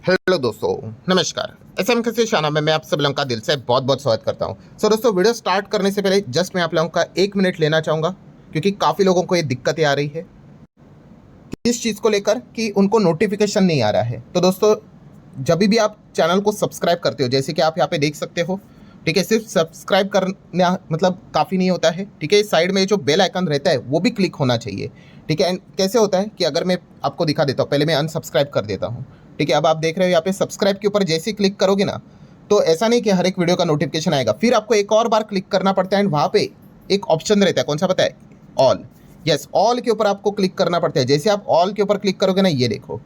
Hello दोस्तों, नमस्कार। SM के शाना में मैं आप सब लोगों का दिल से बहुत बहुत स्वागत करता हूं। सो दोस्तों, वीडियो स्टार्ट करने से पहले जस्ट मैं आप लोगों का 1 मिनट लेना चाहूँगा, क्योंकि काफ़ी लोगों को ये दिक्कतें आ रही है इस चीज़ को लेकर कि उनको नोटिफिकेशन नहीं आ रहा है। तो दोस्तों, जब भी आप चैनल को सब्सक्राइब करते हो, जैसे कि आप यहाँ पे देख सकते हो, ठीक है, सिर्फ सब्सक्राइब करना मतलब काफ़ी नहीं होता है, ठीक है। साइड में जो बेल आइकन रहता है वो भी क्लिक होना चाहिए, ठीक है। एंड कैसे होता है कि अगर मैं आपको दिखा देता हूँ, पहले मैं अनसब्सक्राइब कर देता हूँ, ठीक है। अब आप देख रहे हो यहाँ पे सब्सक्राइब के ऊपर जैसे ही क्लिक करोगे ना, तो ऐसा नहीं कि हर एक वीडियो का नोटिफिकेशन आएगा, फिर आपको एक और बार क्लिक करना पड़ता है। एंड वहाँ पे एक ऑप्शन रहता है, कौन सा पता है? ऑल। यस, ऑल के ऊपर आपको क्लिक करना पड़ता है। जैसे आप ऑल के ऊपर क्लिक करोगे ना, ये देखो,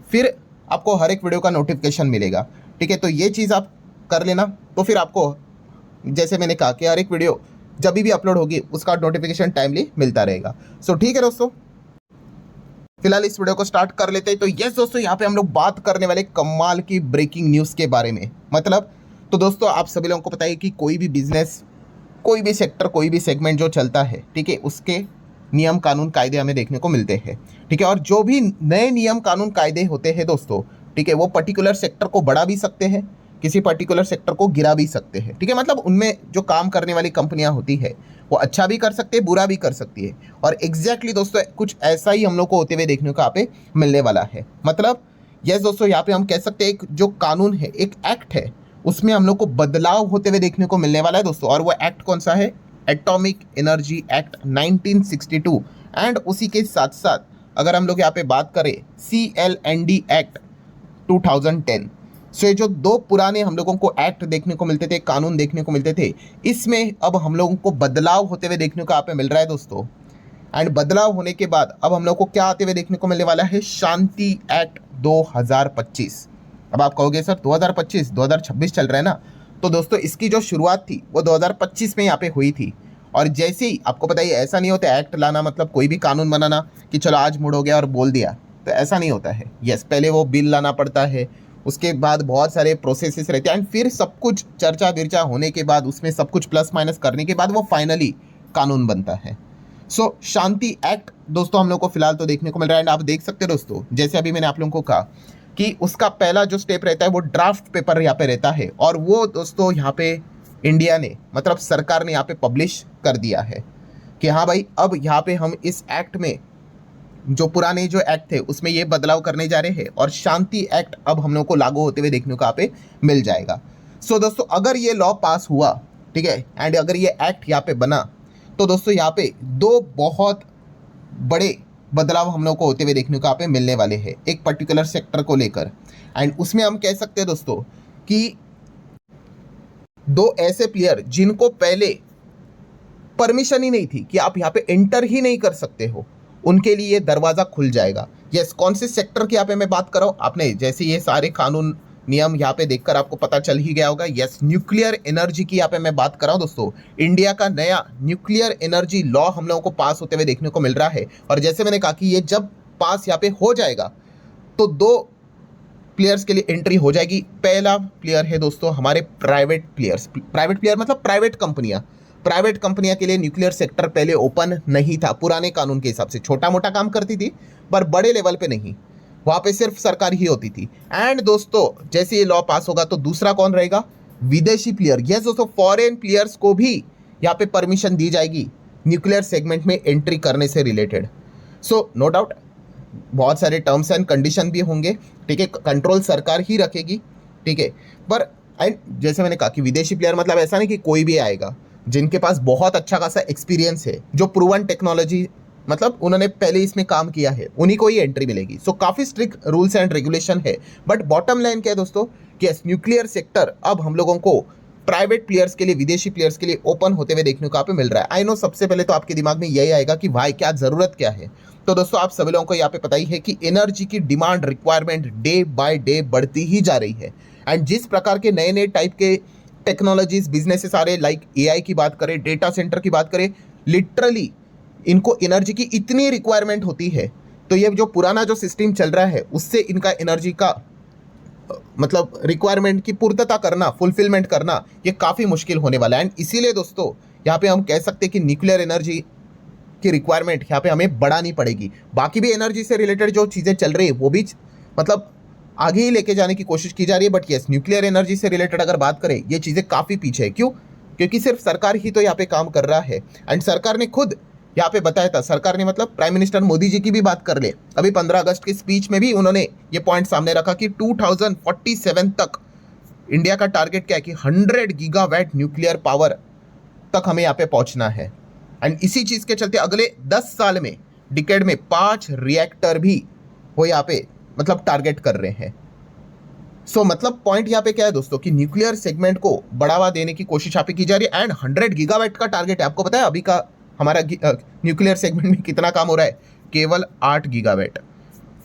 फिर आपको हर एक वीडियो का नोटिफिकेशन मिलेगा, ठीक है। तो ये चीज़ आप कर लेना, तो फिर आपको, जैसे मैंने कहा, कि हर एक वीडियो जब भी अपलोड होगी उसका नोटिफिकेशन टाइमली मिलता रहेगा। सो ठीक है दोस्तों, फिलहाल इस वीडियो को स्टार्ट कर लेते हैं। तो यस दोस्तों, यहाँ पे हम लोग बात करने वाले कमाल की ब्रेकिंग न्यूज़ के बारे में। मतलब, तो दोस्तों आप सभी लोगों को पता है कि कोई भी बिजनेस, कोई भी सेक्टर, कोई भी सेगमेंट जो चलता है, ठीक है, उसके नियम कानून कायदे हमें देखने को मिलते हैं, ठीक है। और जो भी नए नियम कानून कायदे होते हैं दोस्तों, ठीक है, वो पर्टिकुलर सेक्टर को बढ़ा भी सकते हैं, किसी पर्टिकुलर सेक्टर को गिरा भी सकते हैं, ठीक है। मतलब उनमें जो काम करने वाली कंपनियां होती है वो अच्छा भी कर सकते हैं, बुरा भी कर सकती है। और एग्जैक्टली दोस्तों कुछ ऐसा ही हम लोग को होते हुए देखने को यहाँ पे मिलने वाला है। मतलब यस दोस्तों, यहाँ पे हम कह सकते हैं एक जो कानून है, एक एक्ट है, उसमें हम लोग को बदलाव होते हुए देखने को मिलने वाला है दोस्तों। और वो एक्ट कौन सा है? Atomic energy act 1962। एंड उसी के साथ साथ अगर हम लोग यहाँ पे बात करें CLND एक्ट 2010। सो ये जो दो पुराने हम लोगों को एक्ट देखने को मिलते थे, कानून देखने को मिलते थे, इसमें अब हम लोगों को बदलाव होते हुए देखने को यहाँ पे मिल रहा है दोस्तों। एंड बदलाव होने के बाद अब हम लोग को क्या आते हुए देखने को मिलने वाला है? शांति एक्ट 2025। अब आप कहोगे सर 2025, 2026 चल रहा है ना। तो दोस्तों इसकी जो शुरुआत थी वो 2025 में यहाँ पे हुई थी। और जैसे ही आपको पता ही, ऐसा नहीं होता एक्ट लाना मतलब कोई भी कानून बनाना कि चलो आज मूड हो गया और बोल दिया, तो ऐसा नहीं होता है। यस, पहले वो बिल लाना पड़ता है, उसके बाद बहुत सारे प्रोसेसेस रहते हैं, एंड फिर सब कुछ चर्चा विर्चा होने के बाद, उसमें सब कुछ प्लस माइनस करने के बाद वो फाइनली कानून बनता है। सो शांति एक्ट दोस्तों हम लोग को फिलहाल तो देखने को मिल रहा है। एंड आप देख सकते हो दोस्तों, जैसे अभी मैंने आप लोगों को कहा कि उसका पहला जो स्टेप रहता है वो ड्राफ्ट पेपर यहाँ पे रहता है, और वो दोस्तों यहाँ पे इंडिया ने, मतलब सरकार ने यहाँ पे पब्लिश कर दिया है कि हाँ भाई, अब यहाँ पे हम इस एक्ट में, जो पुराने जो एक्ट थे उसमें ये बदलाव करने जा रहे हैं, और शांति एक्ट अब हम लोग को लागू होते हुए देखने को यहाँ पे मिल जाएगा। सो दोस्तों अगर ये लॉ पास हुआ, ठीक है, एंड अगर ये एक्ट यहाँ पे बना, तो दोस्तों यहाँ पे दो बहुत बड़े बदलाव हम लोग को होते हुए देखने को यहाँ पे मिलने वाले हैं एक पर्टिकुलर सेक्टर को लेकर। एंड उसमें हम कह सकते हैं दोस्तों कि दो ऐसे प्लेयर जिनको पहले परमिशन ही नहीं थी कि आप यहाँ पे एंटर ही नहीं कर सकते हो, उनके लिए ये दरवाज़ा खुल जाएगा। यस, कौन से सेक्टर की यहाँ पे मैं बात कर रहा हूँ, आपने जैसे ये सारे कानून नियम यहाँ पे देखकर आपको पता चल ही गया होगा। यस, न्यूक्लियर एनर्जी की यहाँ पे मैं बात कर रहा हूँ दोस्तों। इंडिया का नया न्यूक्लियर एनर्जी लॉ हम लोगों को पास होते हुए देखने को मिल रहा है। और जैसे मैंने कहा कि ये जब पास यहाँ पे हो जाएगा, तो दो प्लेयर्स के लिए एंट्री हो जाएगी। पहला प्लेयर है दोस्तों हमारे प्राइवेट प्लेयर्स। प्राइवेट प्लेयर मतलब प्राइवेट कंपनियां। प्राइवेट कंपनियां के लिए न्यूक्लियर सेक्टर पहले ओपन नहीं था पुराने कानून के हिसाब से। छोटा मोटा काम करती थी पर बड़े लेवल पे नहीं, वहां पे सिर्फ सरकार ही होती थी। एंड दोस्तों जैसे ये लॉ पास होगा तो दूसरा कौन रहेगा? विदेशी प्लेयर। यस दोस्तों, फॉरेन प्लेयर्स को भी यहाँ पे परमिशन दी जाएगी न्यूक्लियर सेगमेंट में एंट्री करने से रिलेटेड। सो नो डाउट बहुत सारे टर्म्स एंड कंडीशन भी होंगे, ठीक है, कंट्रोल सरकार ही रखेगी, ठीक है। पर एंड जैसे मैंने कहा कि विदेशी प्लेयर मतलब ऐसा नहीं कि कोई भी आएगा, जिनके पास बहुत अच्छा खासा एक्सपीरियंस है, जो प्रूवन टेक्नोलॉजी, मतलब उन्होंने पहले इसमें काम किया है, उन्हीं को ही एंट्री मिलेगी। सो काफ़ी स्ट्रिक्ट रूल्स एंड रेगुलेशन है। बट बॉटम लाइन क्या है दोस्तों कि न्यूक्लियर सेक्टर अब हम लोगों को प्राइवेट प्लेयर्स के लिए, विदेशी प्लेयर्स के लिए ओपन होते हुए देखने को यहाँ पे मिल रहा है। आई नो सबसे पहले तो आपके दिमाग में यही आएगा कि भाई क्या ज़रूरत क्या है। तो दोस्तों आप सभी लोगों को यहाँ पे पता ही है कि एनर्जी की demand, requirement day by day बढ़ती ही जा रही है। एंड जिस प्रकार के नए नए टाइप के टेक्नोलॉजीज, बिजनेसेस आ रहे, लाइक AI की बात करें, डेटा सेंटर की बात करें, लिटरली इनको एनर्जी की इतनी रिक्वायरमेंट होती है, तो ये जो पुराना जो सिस्टम चल रहा है उससे इनका एनर्जी का मतलब रिक्वायरमेंट की पूर्तता करना, फुलफिलमेंट करना, ये काफ़ी मुश्किल होने वाला है। एंड इसीलिए दोस्तों यहाँ पे हम कह सकते हैं कि न्यूक्लियर एनर्जी की रिक्वायरमेंट यहाँ पे हमें बढ़ानी पड़ेगी। बाकी भी एनर्जी से रिलेटेड जो चीज़ें चल रही है वो भी मतलब आगे ही लेके जाने की कोशिश की जा रही है। बट यस, न्यूक्लियर एनर्जी से रिलेटेड अगर बात करें, ये चीज़ें काफ़ी पीछे है। क्यों? क्योंकि सिर्फ सरकार ही तो यहाँ पे काम कर रहा है। एंड सरकार ने खुद यहाँ पे बताया था, सरकार ने मतलब प्राइम मिनिस्टर मोदी जी की भी बात कर ले, अभी 15 अगस्त की स्पीच में भी उन्होंने ये पॉइंट सामने रखा कि 2047 तक इंडिया का टारगेट क्या है कि 100 गीगावाट न्यूक्लियर पावर तक हमें यहाँ पे पहुंचना है। एंड इसी चीज़ के चलते अगले 10 साल में, डिकेड में 5 रिएक्टर भी वो यहाँ पे मतलब टारगेट कर रहे हैं। सो मतलब पॉइंट यहाँ पे क्या है दोस्तों कि न्यूक्लियर सेगमेंट को बढ़ावा देने की कोशिश यहाँ पे की जा रही है। एंड 100 गीगावाट का टारगेट है। आपको पता है अभी का हमारा न्यूक्लियर सेगमेंट में कितना काम हो रहा है? केवल 8 गीगावाट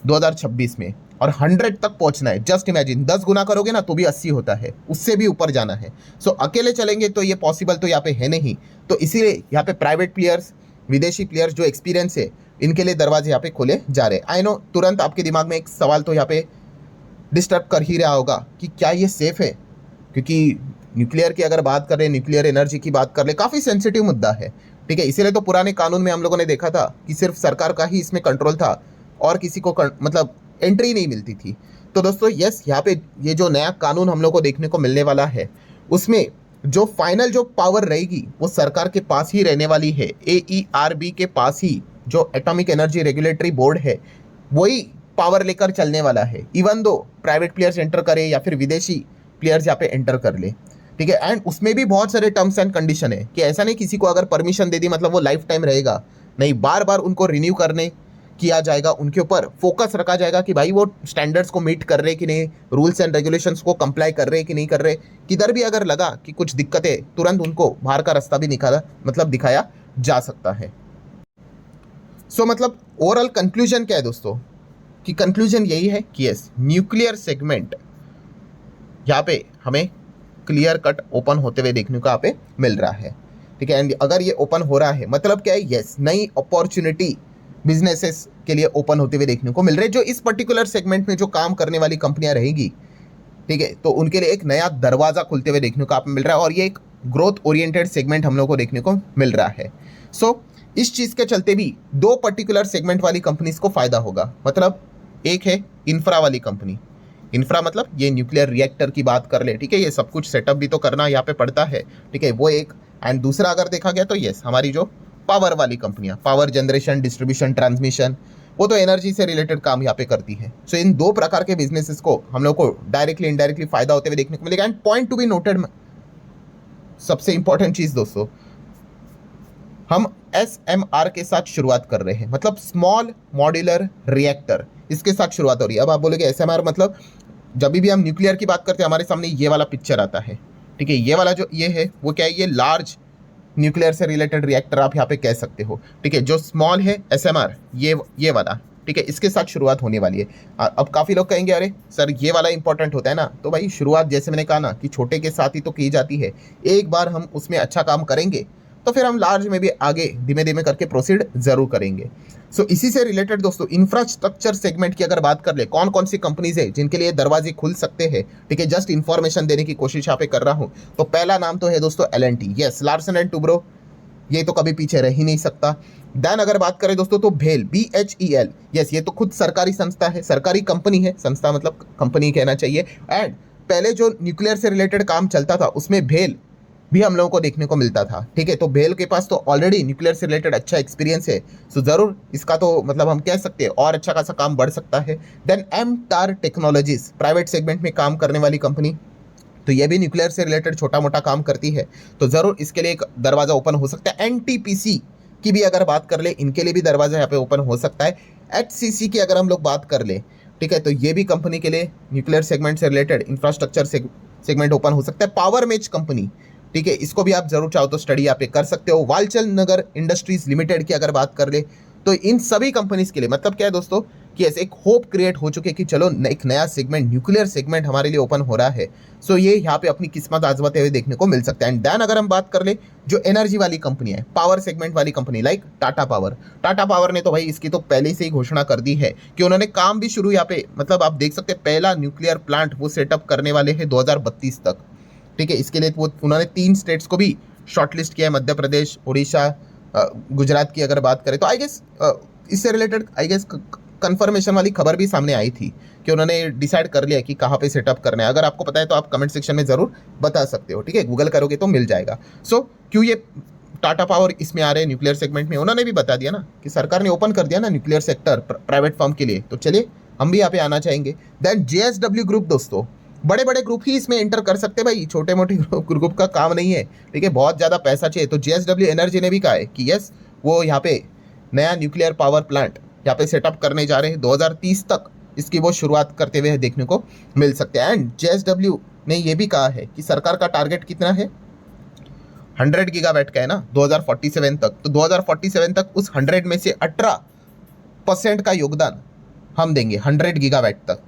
2026 में, और 100 तक पहुंचना है। जस्ट इमेजिन, 10 गुना करोगे ना तो भी 80 होता है, उससे भी ऊपर जाना है। सो अकेले चलेंगे तो ये पॉसिबल तो यहाँ पे है नहीं। तो इसीलिए यहाँ पे प्राइवेट प्लेयर्स, विदेशी प्लेयर्स जो एक्सपीरियंस है, इनके लिए दरवाजे यहाँ पे खोले जा रहे हैं। आई नो तुरंत आपके दिमाग में एक सवाल तो यहाँ पे डिस्टर्ब कर ही रहा होगा कि क्या ये सेफ है, क्योंकि न्यूक्लियर की अगर बात करें, न्यूक्लियर एनर्जी की बात कर ले, काफ़ी सेंसिटिव मुद्दा है। ठीक है, इसीलिए तो पुराने कानून में हम लोगों ने देखा था कि सिर्फ सरकार का ही इसमें कंट्रोल था और किसी को मतलब एंट्री नहीं मिलती थी। तो दोस्तों यस, यहाँ पे ये जो नया कानून हम लोग को देखने को मिलने वाला है, उसमें जो फाइनल जो पावर रहेगी वो सरकार के पास ही रहने वाली है। AERB के पास ही, जो एटॉमिक एनर्जी रेगुलेटरी बोर्ड है, वही पावर लेकर चलने वाला है। Even though private players enter करे या फिर विदेशी प्लेयर्स यहाँ पे एंटर कर ले। ठीक है, एंड उसमें भी बहुत सारे टर्म्स एंड कंडीशन है कि ऐसा नहीं किसी को अगर परमिशन दे दी मतलब वो लाइफ टाइम रहेगा, नहीं, बार बार उनको रिन्यू करने किया जाएगा, उनके ऊपर फोकस रखा जाएगा कि भाई वो स्टैंडर्ड्स को मीट कर रहे कि नहीं, रूल्स एंड रेगुलेशंस को कंप्लाई कर रहे कि नहीं कर रहे। किधर भी अगर लगा कि कुछ दिक्कतें, तुरंत उनको बाहर का रास्ता भी दिखाया जा सकता है। सो मतलब ओवरऑल कंक्लूजन क्या है दोस्तों, कि कंक्लूजन यही है कि यस, न्यूक्लियर सेगमेंट यहाँ पे हमें क्लियर कट ओपन होते हुए देखने को यहाँ पे मिल रहा है। ठीक है, एंड अगर ये ओपन हो रहा है मतलब क्या है, यस, नई अपॉर्चुनिटी बिजनेसेस के लिए ओपन होते हुए देखने को मिल रहे हैं। जो इस पर्टिकुलर सेगमेंट में जो काम करने वाली कंपनियां रहेगी, ठीक है, तो उनके लिए एक नया दरवाजा खुलते हुए देखने को आप मिल रहा है, और ये एक ग्रोथ ओरिएंटेड सेगमेंट हम लोग को देखने को मिल रहा है। सो इस चीज़ के चलते भी दो पर्टिकुलर सेगमेंट वाली कंपनीज को फायदा होगा। मतलब एक है इंफ्रा वाली कंपनी, इंफ्रा मतलब ये न्यूक्लियर रिएक्टर की बात कर ले, ठीक है, ये सब कुछ सेटअप भी तो करना यहाँ पे पड़ता है, ठीक है, वो एक। एंड दूसरा अगर देखा गया तो यस, हमारी जो पावर वाली कंपनियां, पावर जनरेशन, डिस्ट्रीब्यूशन, ट्रांसमिशन, वो तो एनर्जी से रिलेटेड काम यहाँ पे करती है। सो इन दो प्रकार के बिजनेसेस को हम लोग को डायरेक्टली इनडायरेक्टली फायदा होते हुए देखने को मिलेगा। And point to be noted, सबसे इंपॉर्टेंट चीज दोस्तों, हम SMR के साथ शुरुआत कर रहे हैं, मतलब स्मॉल मॉड्यूलर रिएक्टर, इसके साथ शुरुआत हो रही है। अब आप बोलोगे SMR मतलब, जब भी हम न्यूक्लियर की बात करते हैं हमारे सामने ये वाला पिक्चर आता है। ठीक है, ये वाला जो ये है वो क्या है, ये लार्ज न्यूक्लियर से रिलेटेड रिएक्टर आप यहाँ पे कह सकते हो। ठीक है, जो स्मॉल है SMR, ये वाला, ठीक है, इसके साथ शुरुआत होने वाली है। अब काफ़ी लोग कहेंगे अरे सर ये वाला इंपॉर्टेंट होता है ना, तो भाई शुरुआत जैसे मैंने कहा ना कि छोटे के साथ ही तो की जाती है। एक बार हम उसमें अच्छा काम करेंगे तो फिर हम लार्ज में भी आगे धीमे धीमे करके प्रोसीड जरूर करेंगे। सो इसी से रिलेटेड दोस्तों इंफ्रास्ट्रक्चर सेगमेंट की अगर बात कर ले, कौन कौन सी कंपनीज है जिनके लिए दरवाजे खुल सकते हैं, ठीक है, जस्ट इन्फॉर्मेशन देने की कोशिश यहाँ पे कर रहा हूँ। तो पहला नाम तो है दोस्तों L&T, yes, Larsen and Toubro, ये तो कभी पीछे रह ही नहीं सकता। देन अगर बात करें दोस्तों तो भेल, BHEL, यस, ये तो खुद सरकारी संस्था है, सरकारी कंपनी है, संस्था मतलब कंपनी कहना चाहिए। एंड पहले जो न्यूक्लियर से रिलेटेड काम चलता था उसमें भेल भी हम लोगों को देखने को मिलता था। ठीक है, तो भेल के पास तो ऑलरेडी न्यूक्लियर से रिलेटेड अच्छा एक्सपीरियंस है, सो जरूर इसका तो मतलब हम कह सकते हैं और अच्छा खासा काम बढ़ सकता है। Then MTAR technologies, private segment में काम करने वाली कंपनी, तो ये भी न्यूक्लियर से रिलेटेड छोटा मोटा काम करती है, तो ज़रूर इसके लिए एक दरवाज़ा ओपन हो सकता है। NTPC की भी अगर बात कर ले, इनके लिए भी दरवाज़ा यहाँ पे ओपन हो सकता है। HCC की अगर हम लोग बात कर ले, ठीक है, तो ये भी कंपनी के लिए न्यूक्लियर सेगमेंट से रिलेटेड इंफ्रास्ट्रक्चर सेगमेंट ओपन हो सकता है। पावर मेच कंपनी, ठीक है, इसको भी आप जरूर चाहो तो स्टडी यहाँ पे कर सकते हो। वालचंद नगर इंडस्ट्रीज लिमिटेड की अगर बात कर ले, तो इन सभी कंपनीज के लिए मतलब क्या है दोस्तों कि ऐसे एक होप क्रिएट हो चुके कि चलो एक नया सेगमेंट, न्यूक्लियर सेगमेंट हमारे लिए ओपन हो रहा है। सो ये यहाँ पे अपनी किस्मत आजमाते हुए देखने को मिल सकता है। एंड देन अगर हम बात कर ले जो एनर्जी वाली कंपनी है, पावर सेगमेंट वाली कंपनी लाइक टाटा पावर ने तो भाई इसकी तो पहले से ही घोषणा कर दी है कि उन्होंने काम भी शुरू यहाँ पे, मतलब आप देख सकते हैं पहला न्यूक्लियर प्लांट वो सेटअप करने वाले हैं 2032 तक। ठीक है, इसके लिए वो उन्होंने 3 स्टेट्स को भी शॉर्टलिस्ट किया है, मध्य प्रदेश, उड़ीसा, गुजरात की अगर बात करें तो आई गेस इससे रिलेटेड आई गेस कंफर्मेशन वाली खबर भी सामने आई थी कि उन्होंने डिसाइड कर लिया कि कहाँ पे सेटअप करना है। अगर आपको पता है तो आप कमेंट सेक्शन में ज़रूर बता सकते हो, ठीक है, गूगल करोगे तो मिल जाएगा। सो क्यों ये टाटा पावर इसमें आ रहे हैं न्यूक्लियर सेगमेंट में, उन्होंने भी बता दिया ना कि सरकार ने ओपन कर दिया ना न्यूक्लियर सेक्टर प्राइवेट फर्म के लिए, तो चलिए हम भी यहाँ पे आना चाहेंगे। देन JSW ग्रुप दोस्तों, बड़े बड़े ग्रुप ही इसमें एंटर कर सकते हैं भाई, छोटे मोटे ग्रुप का काम नहीं है, ठीक है, बहुत ज़्यादा पैसा चाहिए। तो JSW एनर्जी ने भी कहा है कि यस वो यहाँ पे नया न्यूक्लियर पावर प्लांट यहाँ पे सेटअप करने जा रहे हैं। 2030 तक इसकी वो शुरुआत करते हुए देखने को मिल सकते हैं। एंड JSW ने ये भी कहा है कि सरकार का टारगेट कितना है, 100 गीगावाट का है ना 2047 तक। तो 2047 तक उस 100 में से 18% का योगदान हम देंगे 100 गीगावाट तक,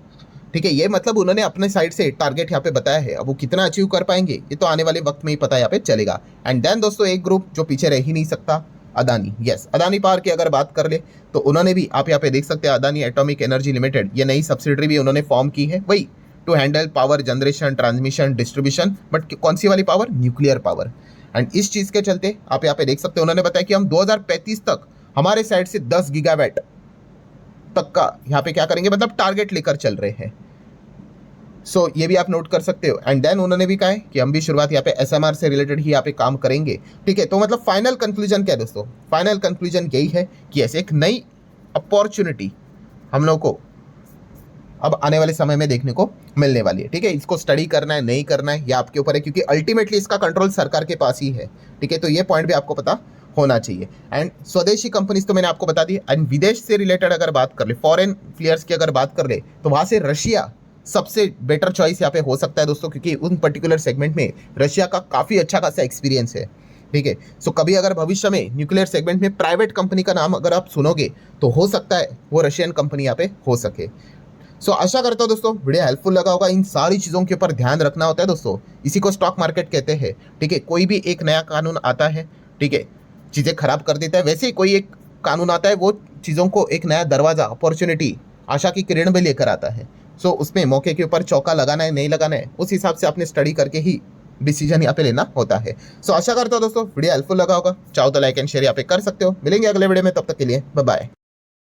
ठीक है। ये मतलब उन्होंने अपने साइड से टारगेट यहाँ पे बताया है। अब वो कितना अचीव कर पाएंगे ये तो आने वाले वक्त में ही पता यहाँ पे चलेगा। एंड देन दोस्तों एक ग्रुप जो पीछे रह ही नहीं सकता, अदानी। यस, अदानी पावर की अगर बात कर ले तो उन्होंने भी आप यहाँ पे देख सकते हैं अदानी एटॉमिक एनर्जी लिमिटेड, ये नई सब्सिडरी भी उन्होंने फॉर्म की है, वही to handle power generation, transmission, distribution, but कौन सी वाली पावर, न्यूक्लियर पावर। एंड इस चीज़ के चलते आप यहाँ पे देख सकते हैं उन्होंने बताया कि हम 2035 तक हमारे साइड से 10 गीगावाट तक का यहाँ पे क्या करेंगे, मतलब टारगेट लेकर चल रहे हैं। सो ये भी आप नोट कर सकते हो। एंड देन उन्होंने भी कहा है कि हम भी शुरुआत यहाँ पे SMR से रिलेटेड ही यहाँ पे काम करेंगे, ठीक है। तो मतलब फाइनल कंक्लूजन क्या है दोस्तों, फाइनल कंक्लूजन यही है कि ऐसे एक नई अपॉर्चुनिटी हम लोग को अब आने वाले समय में देखने को मिलने वाली है, ठीक है। इसको स्टडी करना है नहीं करना है ये आपके ऊपर है, क्योंकि अल्टीमेटली इसका कंट्रोल सरकार के पास ही है, ठीक है। तो ये पॉइंट भी आपको पता होना चाहिए। एंड स्वदेशी कंपनीज तो मैंने आपको बता दी। एंड विदेश से रिलेटेड अगर बात कर ले, फॉरेन प्लेयर्स की अगर बात कर ले, तो वहाँ से रशिया सबसे बेटर चॉइस यहाँ पे हो सकता है दोस्तों, क्योंकि उन पर्टिकुलर सेगमेंट में रशिया का काफ़ी अच्छा खासा एक्सपीरियंस है, ठीक है। सो कभी अगर भविष्य में न्यूक्लियर सेगमेंट में प्राइवेट कंपनी का नाम अगर आप सुनोगे तो हो सकता है वो रशियन कंपनी यहाँ पे हो सके। सो आशा करता हूँ दोस्तों वीडियो हेल्पफुल लगा होगा। इन सारी चीज़ों के ऊपर ध्यान रखना होता है दोस्तों, इसी को स्टॉक मार्केट कहते हैं, ठीक है। कोई भी एक नया कानून आता है, ठीक है, चीज़ें खराब कर देता है, वैसे ही कोई एक कानून आता है वो चीज़ों को एक नया दरवाज़ा, अपॉर्चुनिटी, आशा की किरण भी लेकर आता है। सो उसमें मौके के ऊपर चौका लगाना है नहीं लगाना है उस हिसाब से आपने स्टडी करके ही डिसीजन यहाँ पे लेना होता है। सो आशा करता हूँ दोस्तों वीडियो हेल्पफुल लगा होगा। चाहो तो लाइक एंड शेयर यहाँ पे कर सकते हो। मिलेंगे अगले वीडियो में, तब तक के लिए बाय बाय।